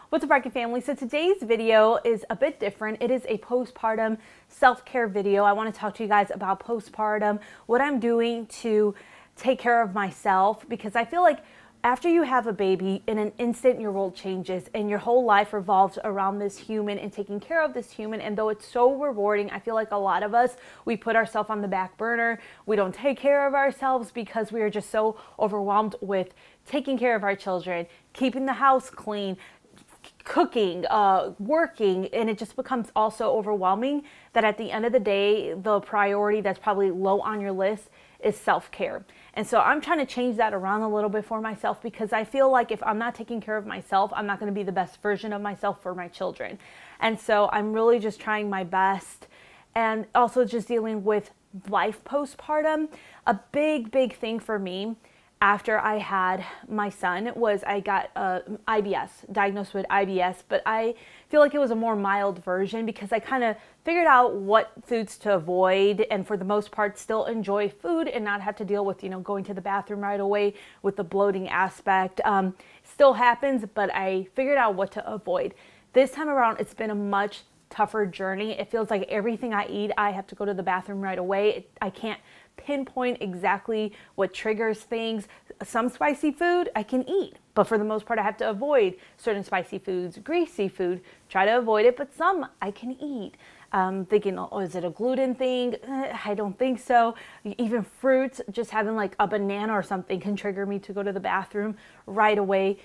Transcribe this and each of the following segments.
What's up, Rocket family? So today's video is a bit different. It is a postpartum self-care video. I want to talk to you guys about postpartum, what I'm doing to take care of myself, because I feel like after you have a baby, in an instant your world changes and your whole life revolves around this human and taking care of this human. And though it's so rewarding, I feel like a lot of us, we put ourselves on the back burner. We don't take care of ourselves because we are just so overwhelmed with taking care of our children, keeping the house clean, cooking, working, and it just becomes also overwhelming that at the end of the day, the priority that's probably low on your list is self-care. And so I'm trying to change that around a little bit for myself, because I feel like if I'm not taking care of myself, I'm not going to be the best version of myself for my children. And so I'm really just trying my best, and also just dealing with life postpartum. A big thing for me after I had my son was I got IBS, diagnosed with IBS, but I feel like it was a more mild version because I kind of figured out what foods to avoid, and for the most part still enjoy food and not have to deal with, going to the bathroom right away with the bloating aspect. Still happens, but I figured out what to avoid. This time around, it's been a much tougher journey. It feels like everything I eat, I have to go to the bathroom right away. I can't pinpoint exactly what triggers things. Some spicy food I can eat, but for the most part I have to avoid certain spicy foods, greasy food, try to avoid it, but some I can eat. Thinking, oh, is it a gluten thing? I don't think so. Even fruits, just having like a banana or something can trigger me to go to the bathroom right away.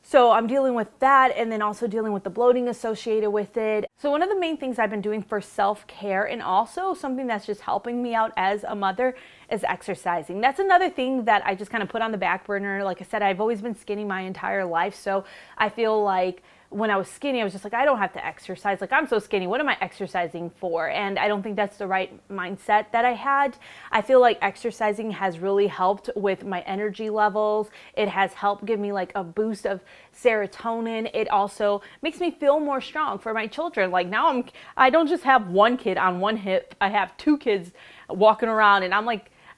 So I'm dealing with that, and then also dealing with the bloating associated with it. So one of the main things I've been doing for self-care, and also something that's just helping me out as a mother, is exercising. That's another thing that I just kind of put on the back burner. Like I said, I've always been skinny my entire life, so I feel like when I was skinny, I was just like, I don't have to exercise. Like, I'm so skinny. What am I exercising for? And I don't think that's the right mindset that I had. I feel like exercising has really helped with my energy levels. It has helped give me like a boost of serotonin. It also makes me feel more strong for my children. Like now I don't just have one kid on one hip. I have two kids walking around, and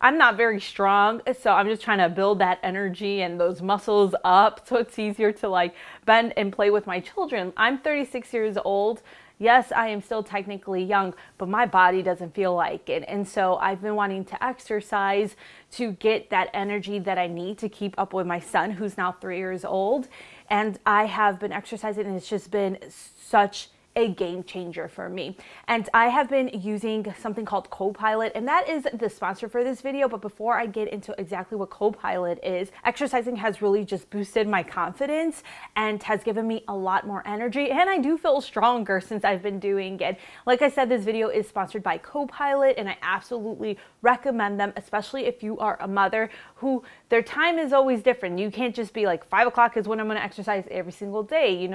I'm not very strong, so I'm just trying to build that energy and those muscles up so it's easier to like bend and play with my children. I'm 36 years old. Yes, I am still technically young, but my body doesn't feel like it. And so I've been wanting to exercise to get that energy that I need to keep up with my son, who's now 3 years old. And I have been exercising, and it's just been such a game changer for me. And I have been using something called Copilot, and that is the sponsor for this video. But before I get into exactly what Copilot is, exercising has really just boosted my confidence and has given me a lot more energy, and I do feel stronger since I've been doing it. Like I said, this video is sponsored by Copilot, and I absolutely recommend them, especially if you are a mother who their time is always different. You can't just be like 5 o'clock is when I'm going to exercise every single day.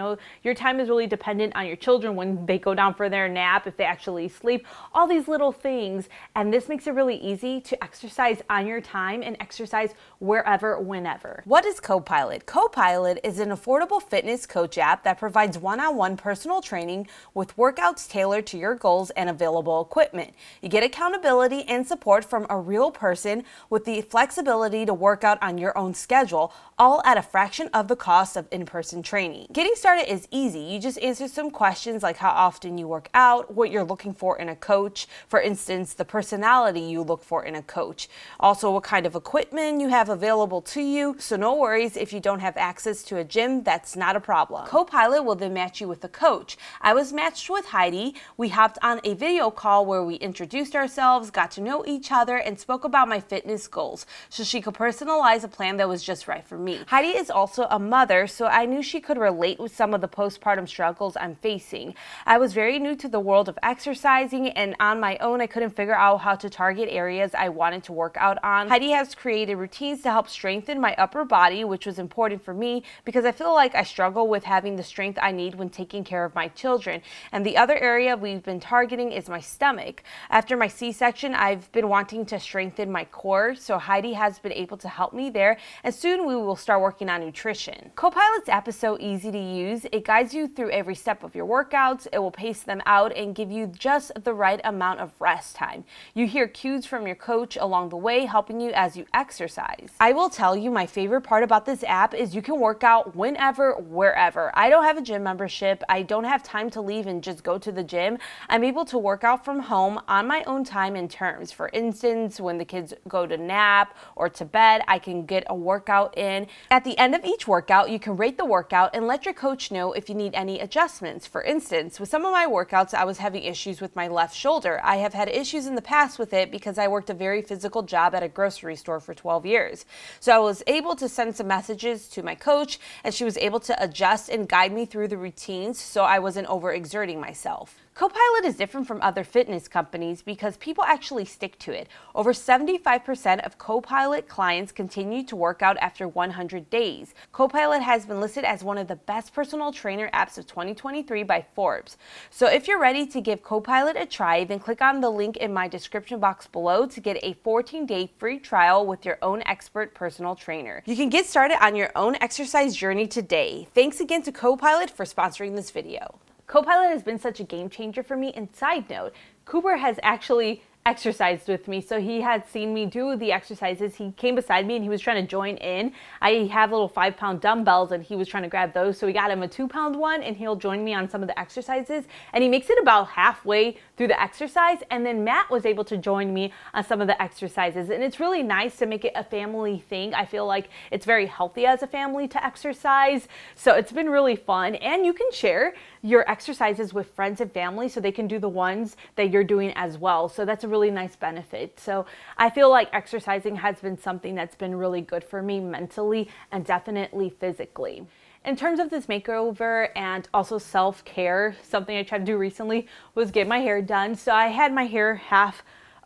Your time is really dependent on your children, when they go down for their nap, if they actually sleep, all these little things. And this makes it really easy to exercise on your time and exercise wherever, whenever. What is Copilot? Copilot is an affordable fitness coach app that provides one-on-one personal training with workouts tailored to your goals and available equipment. You get accountability and support from a real person with the flexibility to work out on your own schedule, all at a fraction of the cost of in-person training. Getting started is easy. You just answer some questions like how often you work out, what you're looking for in a coach, for instance, the personality you look for in a coach, also what kind of equipment you have available to you. So no worries if you don't have access to a gym, that's not a problem. Copilot will then match you with a coach. I was matched with Heidi. We hopped on a video call where we introduced ourselves, got to know each other, and spoke about my fitness goals so she could personalize a plan that was just right for me. Heidi is also a mother, so I knew she could relate with some of the postpartum struggles I'm facing. I was very new to the world of exercising, and on my own I couldn't figure out how to target areas I wanted to work out on. Heidi has created routines to help strengthen my upper body, which was important for me because I feel like I struggle with having the strength I need when taking care of my children. And the other area we've been targeting is my stomach. After my C-section, I've been wanting to strengthen my core, so Heidi has been able to help me there, and soon we will start working on nutrition. Copilot's app is so easy to use. It guides you through every step of your workout workouts, it will pace them out and give you just the right amount of rest time. You hear cues from your coach along the way, helping you as you exercise. I will tell you, my favorite part about this app is you can work out whenever, wherever. I don't have a gym membership. I don't have time to leave and just go to the gym. I'm able to work out from home on my own time and terms. For instance, when the kids go to nap or to bed, I can get a workout in. At the end of each workout, you can rate the workout and let your coach know if you need any adjustments. For instance, with some of my workouts, I was having issues with my left shoulder. I have had issues in the past with it because I worked a very physical job at a grocery store for 12 years. So I was able to send some messages to my coach, and she was able to adjust and guide me through the routines so I wasn't overexerting myself. Copilot is different from other fitness companies because people actually stick to it. Over 75% of Copilot clients continue to work out after 100 days. Copilot has been listed as one of the best personal trainer apps of 2023 by Forbes. So if you're ready to give Copilot a try, then click on the link in my description box below to get a 14-day free trial with your own expert personal trainer. You can get started on your own exercise journey today. Thanks again to Copilot for sponsoring this video. Copilot has been such a game changer for me. And side note, Cooper has actually exercised with me. So he had seen me do the exercises. He came beside me and he was trying to join in. I have little 5-pound dumbbells and he was trying to grab those. So we got him a 2-pound one and he'll join me on some of the exercises. And he makes it about halfway through the exercise. And then Matt was able to join me on some of the exercises. And it's really nice to make it a family thing. I feel like it's very healthy as a family to exercise. So it's been really fun. And you can share your exercises with friends and family so they can do the ones that you're doing as well. So that's a really nice benefit. So I feel like exercising has been something that's been really good for me mentally and definitely physically. In terms of this makeover and also self-care, something I tried to do recently was get my hair done. So I had my hair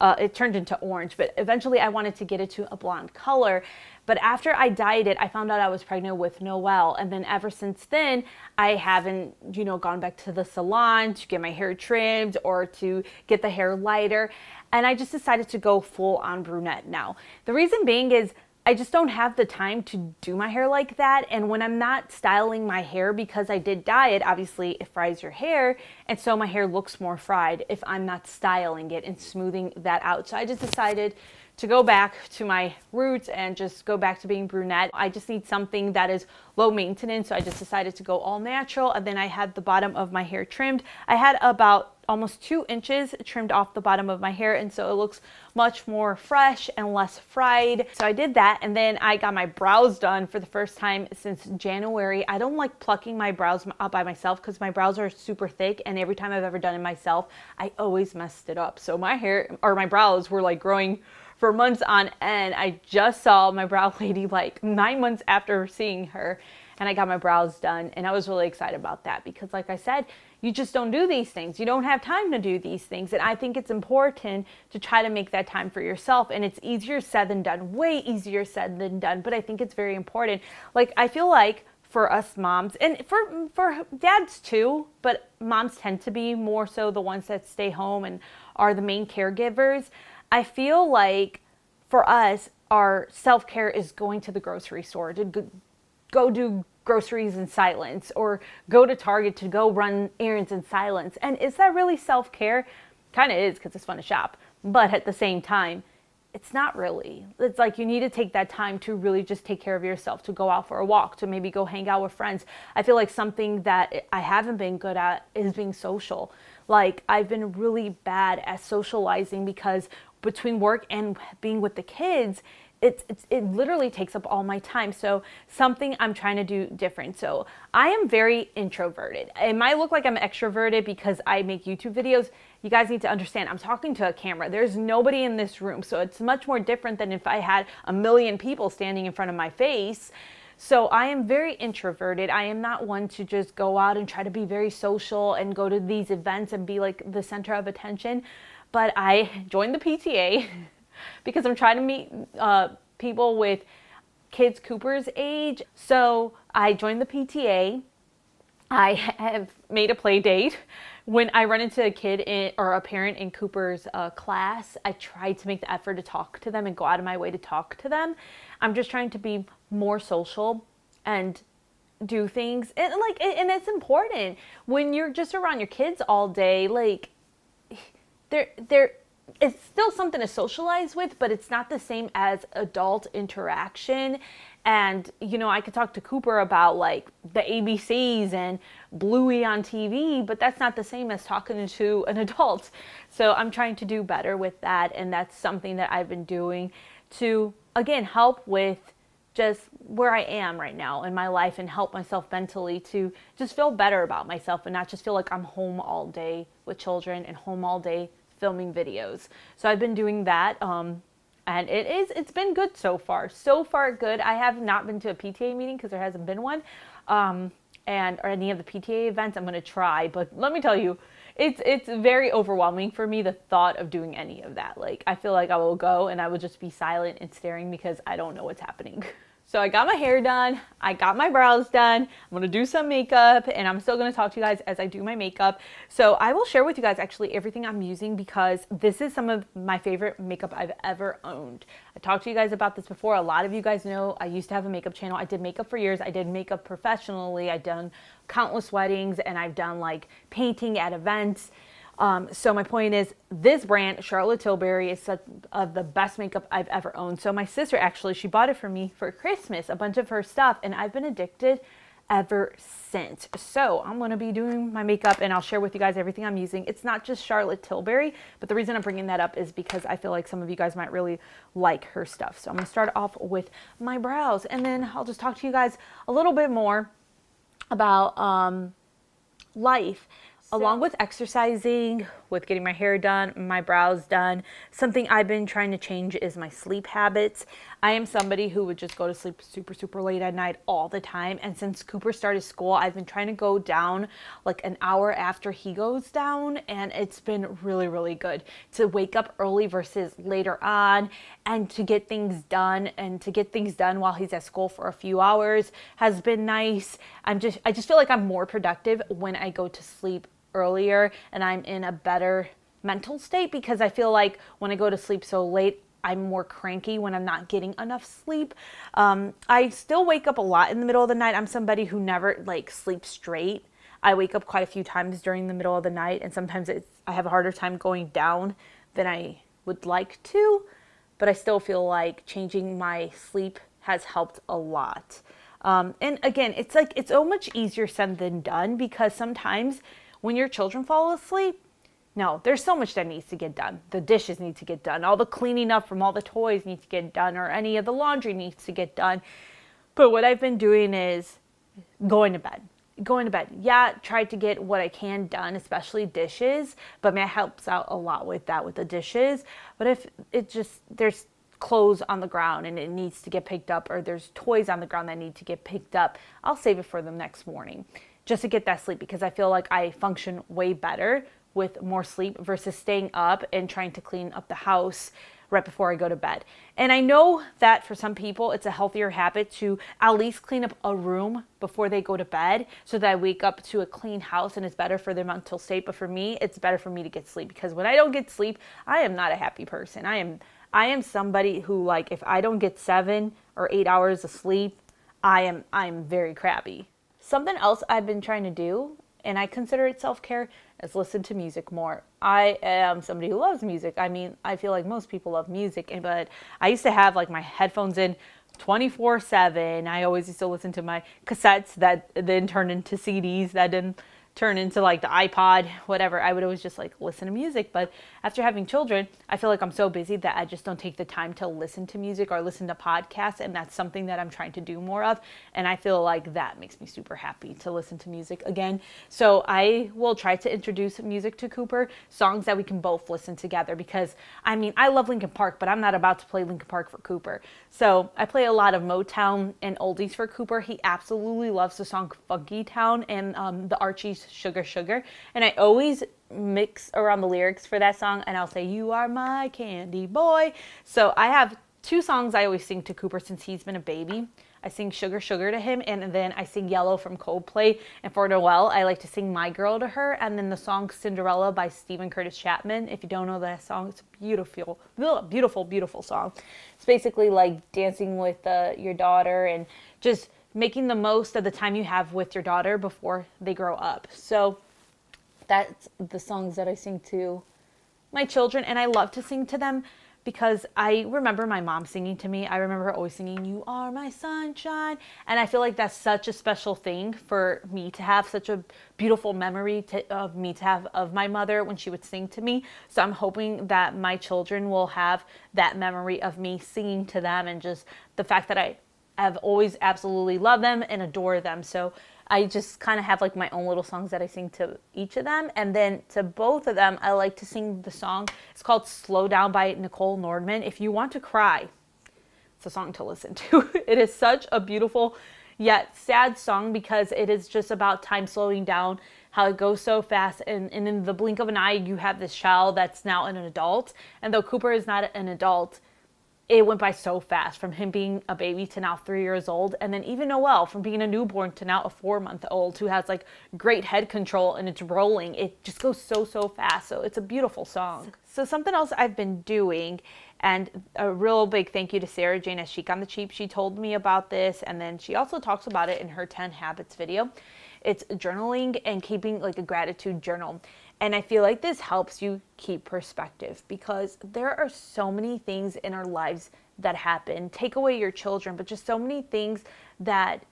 it turned into orange, but eventually I wanted to get it to a blonde color. But after I dyed it, I found out I was pregnant with Noelle. And then ever since then, I haven't, gone back to the salon to get my hair trimmed or to get the hair lighter. And I just decided to go full on brunette now. The reason being is I just don't have the time to do my hair like that. And when I'm not styling my hair, because I did dye it, obviously it fries your hair. And so my hair looks more fried if I'm not styling it and smoothing that out. So I just decided to go back to my roots and just go back to being brunette. I just need something that is low maintenance. So I just decided to go all natural. And then I had the bottom of my hair trimmed. I had about almost 2 inches trimmed off the bottom of my hair, and so it looks much more fresh and less fried. So I did that, and then I got my brows done for the first time since January. I don't like plucking my brows up by myself because my brows are super thick, and every time I've ever done it myself, I always messed it up. So my brows were like growing for months on end. I just saw my brow lady like 9 months after seeing her, and I got my brows done, and I was really excited about that because, like I said, you just don't do these things. You don't have time to do these things. And I think it's important to try to make that time for yourself. And it's easier said than done, way easier said than done. But I think it's very important. Like, I feel like for us moms, and for dads too, but moms tend to be more so the ones that stay home and are the main caregivers. I feel like for us, our self-care is going to the grocery store to go do groceries in silence, or go to Target to go run errands in silence. And is that really self-care? Kind of is, because it's fun to shop. But at the same time, it's not really. It's like you need to take that time to really just take care of yourself, to go out for a walk, to maybe go hang out with friends. I feel like something that I haven't been good at is being social. Like, I've been really bad at socializing because between work and being with the kids, it literally takes up all my time. So something I'm trying to do different. So I am very introverted. It might look like I'm extroverted because I make YouTube videos. You guys need to understand, I'm talking to a camera. There's nobody in this room. So it's much more different than if I had a million people standing in front of my face. So I am very introverted. I am not one to just go out and try to be very social and go to these events and be like the center of attention. But I joined the PTA because I'm trying to meet people with kids Cooper's age. So I joined the PTA. I have made a play date. When I run into a kid or a parent in Cooper's class, I try to make the effort to talk to them and go out of my way to talk to them. I'm just trying to be more social and do things. And like, and it's important when you're just around your kids all day, like they're it's still something to socialize with, but it's not the same as adult interaction. And, you know, I could talk to Cooper about like the ABCs and Bluey on TV, but that's not the same as talking to an adult. So I'm trying to do better with that. And that's something that I've been doing to, again, help with just where I am right now in my life and help myself mentally to just feel better about myself and not just feel like I'm home all day with children and home all day filming videos. So I've been doing that, and it's been good so far. So far good. I have not been to a PTA meeting because there hasn't been one, or any of the PTA events. I'm going to try, but let me tell you, it's very overwhelming for me, the thought of doing any of that. Like, I feel like I will go and I will just be silent and staring because I don't know what's happening. So I got my hair done, I got my brows done, I'm going to do some makeup, and I'm still going to talk to you guys as I do my makeup. So I will share with you guys actually everything I'm using because this is some of my favorite makeup I've ever owned. I talked to you guys about this before. A lot of you guys know I used to have a makeup channel. I did makeup for years. I did makeup professionally. I've done countless weddings, and I've done like painting at events. So my point is, this brand, Charlotte Tilbury, is such of the best makeup I've ever owned. So my sister, actually, she bought it for me for Christmas, a bunch of her stuff, and I've been addicted ever since. So I'm going to be doing my makeup, and I'll share with you guys everything I'm using. It's not just Charlotte Tilbury, but the reason I'm bringing that up is because I feel like some of you guys might really like her stuff. So I'm going to start off with my brows, and then I'll just talk to you guys a little bit more about life. Along with exercising, with getting my hair done, my brows done, something I've been trying to change is my sleep habits. I am somebody who would just go to sleep super, super late at night all the time. And since Cooper started school, I've been trying to go down like an hour after he goes down. And it's been really, really good to wake up early versus later on and to get things done. And to get things done while he's at school for a few hours has been nice. I just feel like I'm more productive when I go to sleep earlier and I'm in a better mental state, because I feel like when I go to sleep so late, I'm more cranky when I'm not getting enough sleep. I still wake up a lot in the middle of the night. I'm somebody who never like sleeps straight. I wake up quite a few times during the middle of the night, and sometimes I have a harder time going down than I would like to, but I still feel like changing my sleep has helped a lot. And again, it's like, it's so much easier said than done, because sometimes when your children fall asleep, no, there's so much that needs to get done. The dishes need to get done. All the cleaning up from all the toys needs to get done, or any of the laundry needs to get done. But what I've been doing is going to bed. Going to bed. Yeah, try to get what I can done, especially dishes. But it helps out a lot with that, with the dishes. But if it just, there's clothes on the ground and it needs to get picked up, or there's toys on the ground that need to get picked up, I'll save it for the next morning, just to get that sleep, because I feel like I function way better with more sleep versus staying up and trying to clean up the house right before I go to bed. And I know that for some people, it's a healthier habit to at least clean up a room before they go to bed, so that I wake up to a clean house and it's better for their mental state. But for me, it's better for me to get sleep, because when I don't get sleep, I am not a happy person. I am somebody who, like, if I don't get 7 or 8 hours of sleep, I'm very crappy. Something else I've been trying to do, and I consider it self-care, is listen to music more. I am somebody who loves music. I mean, I feel like most people love music, but I used to have like my headphones in 24/7. I always used to listen to my cassettes that then turned into CDs, that didn't turn into like the iPod, whatever. I would always just like listen to music. But after having children, I feel like I'm so busy that I just don't take the time to listen to music or listen to podcasts. And that's something that I'm trying to do more of. And I feel like that makes me super happy to listen to music again. So I will try to introduce music to Cooper, songs that we can both listen together, because I mean, I love Linkin Park, but I'm not about to play Linkin Park for Cooper. So I play a lot of Motown and oldies for Cooper. He absolutely loves the song Funky Town and the Archie's Sugar Sugar. And I always mix around the lyrics for that song, and I'll say, "You are my candy boy." So I have 2 songs I always sing to Cooper since he's been a baby. I sing Sugar Sugar to him, and then I sing Yellow from Coldplay. And for Noel, I like to sing My Girl to her, and then the song Cinderella by Stephen Curtis Chapman. If you don't know that song, it's a beautiful, beautiful, beautiful song. It's basically like dancing with your daughter and just making the most of the time you have with your daughter before they grow up. So that's the songs that I sing to my children, and I love to sing to them because I remember my mom singing to me. I remember her always singing, "You are my sunshine." And I feel like that's such a special thing for me to have, such a beautiful memory of me to have of my mother when she would sing to me. So I'm hoping that my children will have that memory of me singing to them, and just the fact that I have always absolutely loved them and adore them. So I just kind of have like my own little songs that I sing to each of them. And then to both of them, I like to sing the song. It's called "Slow Down" by Nicole Nordman. If you want to cry, it's a song to listen to. It is such a beautiful yet sad song because it is just about time slowing down, how it goes so fast. And in the blink of an eye, you have this child that's now an adult. And though Cooper is not an adult, it went by so fast, from him being a baby to now 3 years old. And then even Noelle, from being a newborn to now a 4-month-old who has like great head control and it's rolling. It just goes so fast. So it's a beautiful song. So something else I've been doing, and a real big thank you to Sarah Jane at Chic on the Cheap. She told me about this, and then she also talks about it in her 10 Habits video. It's journaling and keeping like a gratitude journal. And I feel like this helps you keep perspective because there are so many things in our lives that happen. Take away your children, but just so many things that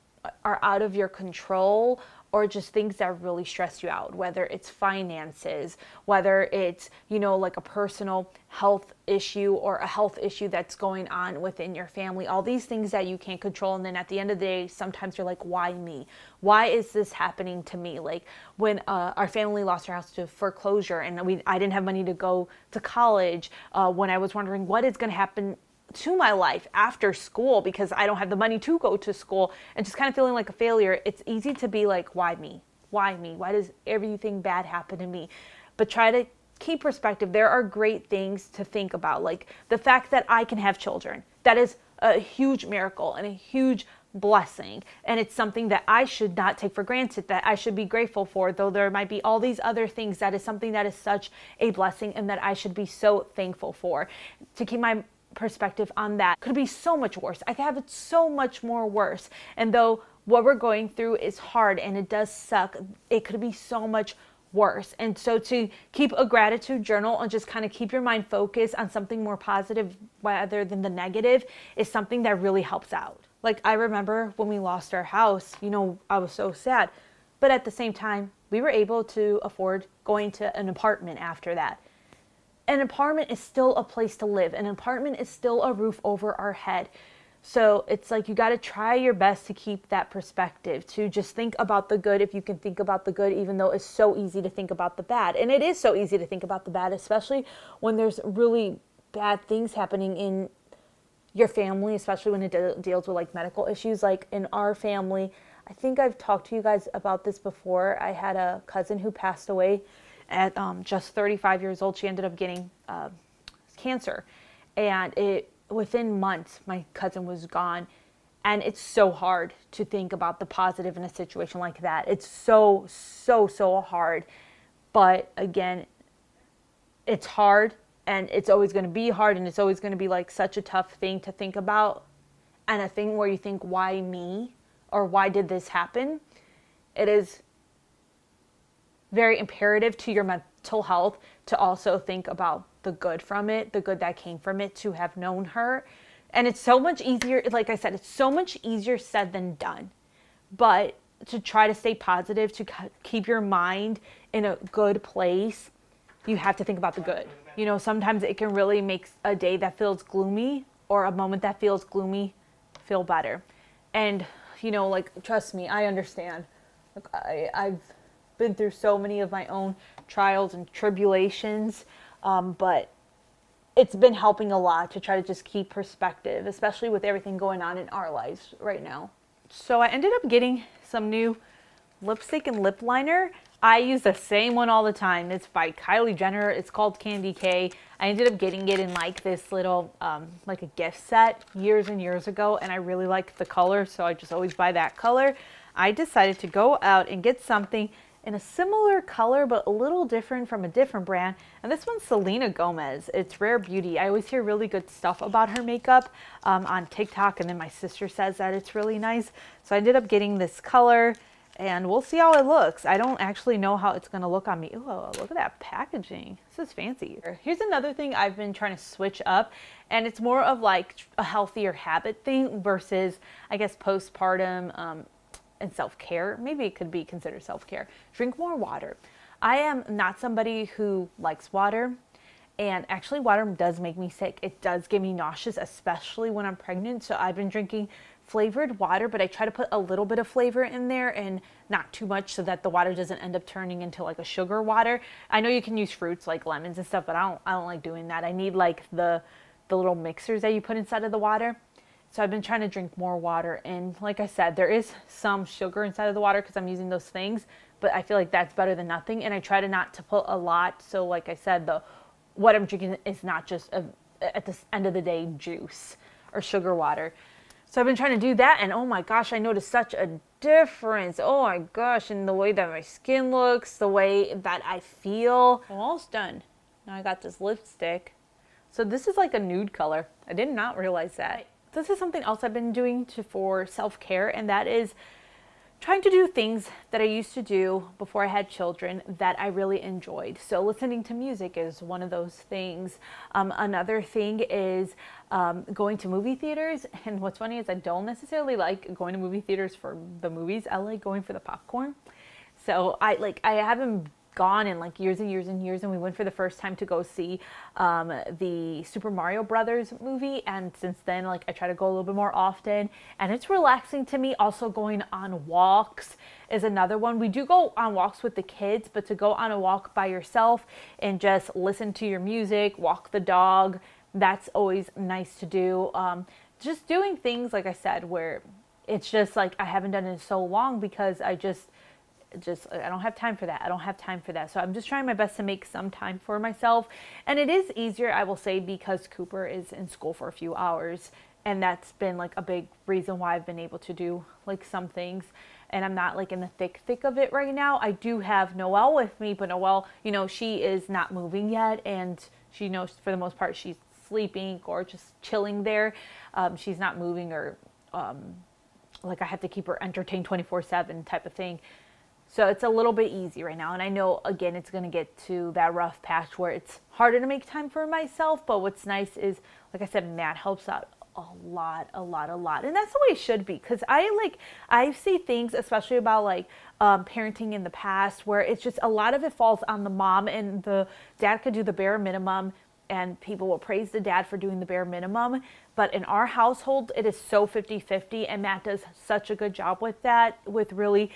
are out of your control, or just things that really stress you out, whether it's finances, whether it's, you know, like a personal health issue or a health issue that's going on within your family, all these things that you can't control. And then at the end of the day, sometimes you're like, why me? Why is this happening to me? Like when our family lost our house to foreclosure and I didn't have money to go to college, when I was wondering what is going to happen to my life after school because I don't have the money to go to school, and just kind of feeling like a failure. It's easy to be like, why me? Why me? Why does everything bad happen to me? But try to keep perspective. There are great things to think about, like the fact that I can have children. That is a huge miracle and a huge blessing, and it's something that I should not take for granted, that I should be grateful for, though there might be all these other things. That is something that is such a blessing and that I should be so thankful for. To keep my perspective on that, could be so much worse. I could have it so much more worse. And though what we're going through is hard and it does suck, it could be so much worse. And so to keep a gratitude journal and just kind of keep your mind focused on something more positive rather than the negative is something that really helps out. Like I remember when we lost our house, you know, I was so sad, but at the same time, we were able to afford going to an apartment after that. An apartment is still a place to live. An apartment is still a roof over our head. So it's like you got to try your best to keep that perspective, to just think about the good if you can think about the good, even though it's so easy to think about the bad. And it is so easy to think about the bad, especially when there's really bad things happening in your family, especially when it deals with like medical issues. Like in our family, I think I've talked to you guys about this before. I had a cousin who passed away at just 35 years old. She ended up getting cancer, and within months my cousin was gone. And it's so hard to think about the positive in a situation like that. It's so hard. But again, it's hard, and it's always going to be hard, and it's always going to be like such a tough thing to think about, and a thing where you think, why me, or why did this happen? It is very imperative to your mental health to also think about the good from it, the good that came from it, to have known her. And it's so much easier, like I said, it's so much easier said than done. But to try to stay positive, to keep your mind in a good place, you have to think about the good. You know, sometimes it can really make a day that feels gloomy, or a moment that feels gloomy, feel better. And, you know, like, trust me, I understand. Like, I've been through so many of my own trials and tribulations, but it's been helping a lot to try to just keep perspective, especially with everything going on in our lives right now. So I ended up getting some new lipstick and lip liner. I use the same one all the time. It's by Kylie Jenner. It's called Candy K. I ended up getting it in like this little, like a gift set years and years ago, and I really like the color, so I just always buy that color. I decided to go out and get something in a similar color, but a little different from a different brand. And this one's Selena Gomez. It's Rare Beauty. I always hear really good stuff about her makeup on TikTok, and then my sister says that it's really nice. So I ended up getting this color, and we'll see how it looks. I don't actually know how it's gonna look on me. Oh, look at that packaging. This is fancy. Here's another thing I've been trying to switch up, and it's more of like a healthier habit thing versus, I guess, postpartum and self-care. Maybe it could be considered self-care. Drink more water. I am not somebody who likes water, and actually water does make me sick. It does give me nauseous, especially when I'm pregnant. So I've been drinking flavored water, but I try to put a little bit of flavor in there and not too much so that the water doesn't end up turning into like a sugar water. I know you can use fruits like lemons and stuff, but I don't like doing that. I need like the little mixers that you put inside of the water. So I've been trying to drink more water, and like I said, there is some sugar inside of the water because I'm using those things, but I feel like that's better than nothing, and I try to not to put a lot. So like I said, what I'm drinking is not just at the end of the day juice or sugar water. So I've been trying to do that, and oh my gosh, I noticed such a difference. Oh my gosh, in the way that my skin looks, the way that I feel. I'm almost done. Now I got this lipstick. So this is like a nude color. I did not realize that. This is something else I've been doing for self-care, and that is trying to do things that I used to do before I had children that I really enjoyed. So listening to music is one of those things. Another thing is going to movie theaters. And what's funny is I don't necessarily like going to movie theaters for the movies. I like going for the popcorn. So I haven't gone in like years and years and years, and we went for the first time to go see the Super Mario Brothers movie, and since then like I try to go a little bit more often, and it's relaxing to me. Also, going on walks is another one. We do go on walks with the kids, but to go on a walk by yourself and just listen to your music, walk the dog, that's always nice to do. Just doing things, like I said, where it's just like I haven't done it in so long because I don't have time for that. I don't have time for that. So I'm just trying my best to make some time for myself. And it is easier, I will say, because Cooper is in school for a few hours. And that's been like a big reason why I've been able to do like some things. And I'm not like in the thick of it right now. I do have Noelle with me, but Noelle, she is not moving yet. And she knows for the most part she's sleeping or just chilling there. She's not moving, or like I have to keep her entertained 24/7 type of thing. So it's a little bit easy right now. And I know, again, it's going to get to that rough patch where it's harder to make time for myself. But what's nice is, like I said, Matt helps out a lot. And that's the way it should be. Because I see things, especially about like parenting in the past, where it's just a lot of it falls on the mom, and the dad could do the bare minimum. And people will praise the dad for doing the bare minimum. But in our household, it is so 50-50. And Matt does such a good job with that, with really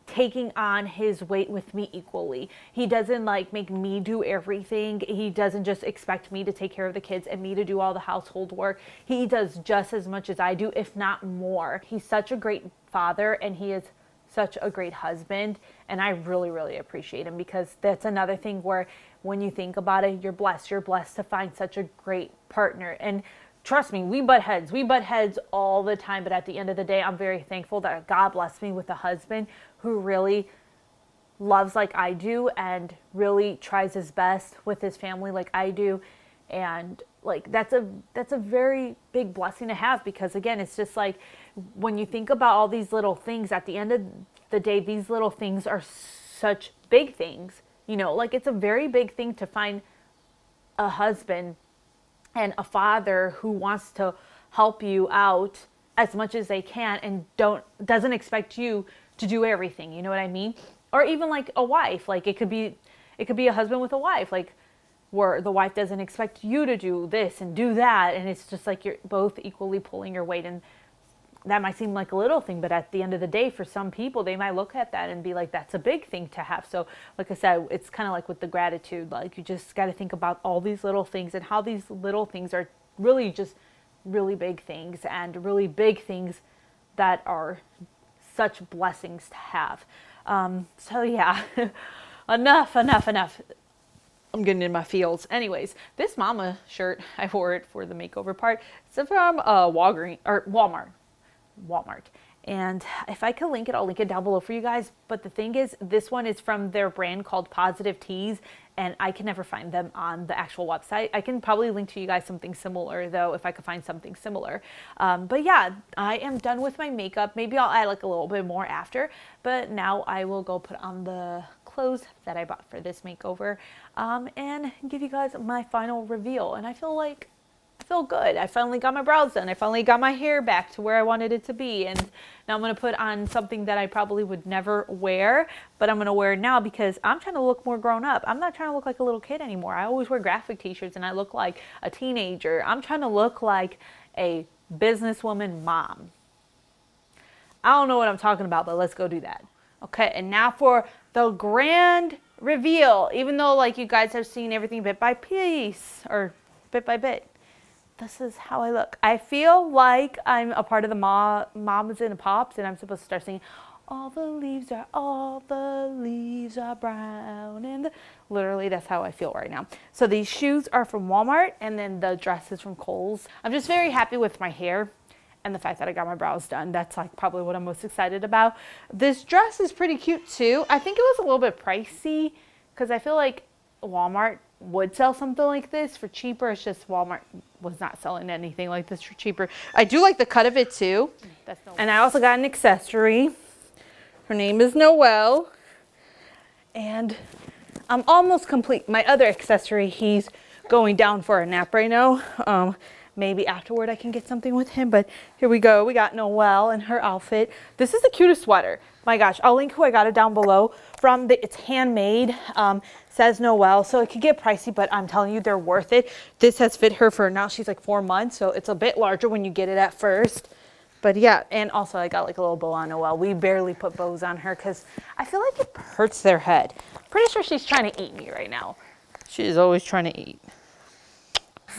taking on his weight with me equally. He doesn't like make me do everything. He doesn't just expect me to take care of the kids and me to do all the household work. He does just as much as I do, if not more. He's such a great father, and he is such a great husband, and I really, really appreciate him, because that's another thing where when you think about it, you're blessed. You're blessed to find such a great partner. And trust me, we butt heads all the time, but at the end of the day, I'm very thankful that God blessed me with a husband who really loves like I do, and really tries his best with his family like I do. And like that's a very big blessing to have, because again, it's just like when you think about all these little things, at the end of the day, these little things are such big things. Like it's a very big thing to find a husband and a father who wants to help you out as much as they can, and doesn't expect you to do everything. You know what I mean? Or even like a wife. Like it could be a husband with a wife, like where the wife doesn't expect you to do this and do that, and it's just like you're both equally pulling your weight. And that might seem like a little thing, but at the end of the day, for some people, they might look at that and be like, that's a big thing to have. So like I said, it's kind of like with the gratitude, like you just got to think about all these little things and how these little things are really just really big things, and really big things that are such blessings to have. So yeah, enough. I'm getting in my feels. Anyways, this mama shirt, I wore it for the makeover part. It's from Walmart. And if I could link it, I'll link it down below for you guys. But the thing is, this one is from their brand called Positive Teas, and I can never find them on the actual website. I can probably link to you guys something similar though, if I could find something similar. But yeah, I am done with my makeup. Maybe I'll add like a little bit more after, but now I will go put on the clothes that I bought for this makeover, and give you guys my final reveal. And I feel good. I finally got my brows done. I finally got my hair back to where I wanted it to be. And now I'm going to put on something that I probably would never wear, but I'm going to wear it now because I'm trying to look more grown up. I'm not trying to look like a little kid anymore. I always wear graphic t-shirts and I look like a teenager. I'm trying to look like a businesswoman mom. I don't know what I'm talking about, but let's go do that. Okay, and now for the grand reveal. Even though like you guys have seen everything bit by piece or bit by bit, this is how I look. I feel like I'm a part of the Moms and Pops, and I'm supposed to start singing, all the leaves are brown. And literally, that's how I feel right now. So these shoes are from Walmart, and then the dress is from Kohl's. I'm just very happy with my hair and the fact that I got my brows done. That's like probably what I'm most excited about. This dress is pretty cute too. I think it was a little bit pricey because I feel like Walmart would sell something like this for cheaper. It's just Walmart was not selling anything like this for cheaper. I do like the cut of it too. And I also got an accessory. Her name is Noelle. And I'm almost complete. My other accessory, he's going down for a nap right now. Maybe afterward I can get something with him, but here we go. We got Noelle and her outfit. This is the cutest sweater. My gosh, I'll link who I got it down below from. It's handmade, says Noelle, so it could get pricey, but I'm telling you, they're worth it. This has fit her for now. She's like 4 months, so it's a bit larger when you get it at first. But yeah, and also I got like a little bow on Noelle. We barely put bows on her because I feel like it hurts their head. Pretty sure she's trying to eat me right now. She's always trying to eat.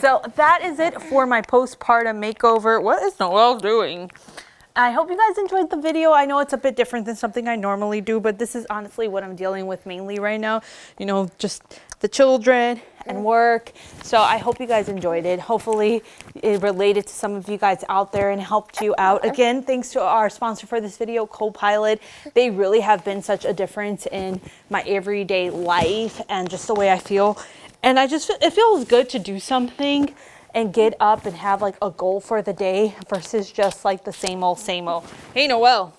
So that is it for my postpartum makeover. What is Noelle doing? I hope you guys enjoyed the video. I know it's a bit different than something I normally do, but this is honestly what I'm dealing with mainly right now. You know, just the children and work. So I hope you guys enjoyed it. Hopefully it related to some of you guys out there and helped you out. Again, thanks to our sponsor for this video, Copilot. They really have been such a difference in my everyday life and just the way I feel. And it feels good to do something and get up and have like a goal for the day versus just like the same old, same old. Hey, Noelle,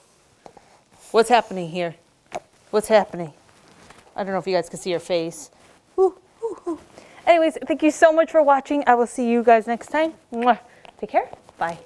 what's happening here? What's happening? I don't know if you guys can see her face. Ooh, ooh, ooh. Anyways, thank you so much for watching. I will see you guys next time. Mwah. Take care. Bye.